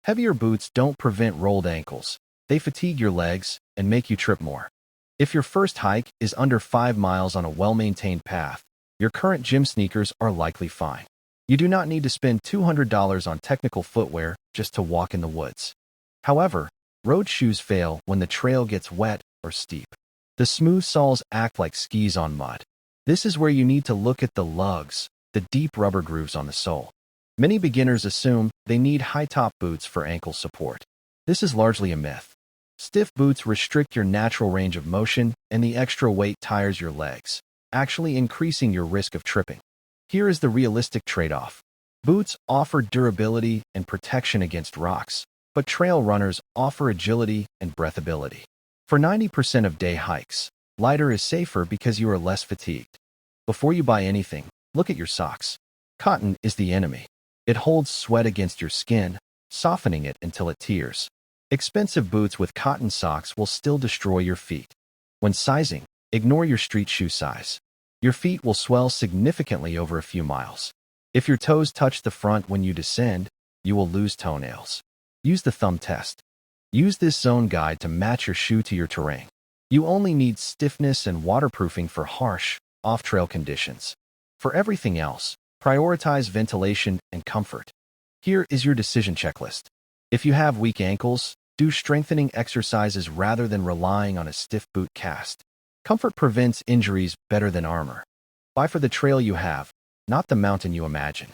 Heavier boots don't prevent rolled ankles. They fatigue your legs and make you trip more. If your first hike is under 5 miles on a well-maintained path, your current gym sneakers are likely fine. You do not need to spend $200 on technical footwear just to walk in the woods. However, road shoes fail when the trail gets wet or steep. The smooth soles act like skis on mud. This is where you need to look at the lugs, the deep rubber grooves on the sole. Many beginners assume they need high-top boots for ankle support. This is largely a myth. Stiff boots restrict your natural range of motion, and the extra weight tires your legs, actually increasing your risk of tripping. Here is the realistic trade-off. Boots offer durability and protection against rocks, but trail runners offer agility and breathability. For 90% of day hikes, lighter is safer because you are less fatigued. Before you buy anything, look at your socks. Cotton is the enemy. It holds sweat against your skin, softening it until it tears. Expensive boots with cotton socks will still destroy your feet. When sizing, ignore your street shoe size. Your feet will swell significantly over a few miles. If your toes touch the front when you descend, you will lose toenails. Use the thumb test. Use this zone guide to match your shoe to your terrain. You only need stiffness and waterproofing for harsh, off-trail conditions. For everything else, prioritize ventilation and comfort. Here is your decision checklist. If you have weak ankles, do strengthening exercises rather than relying on a stiff boot cast. Comfort prevents injuries better than armor. Buy for the trail you have, not the mountain you imagine.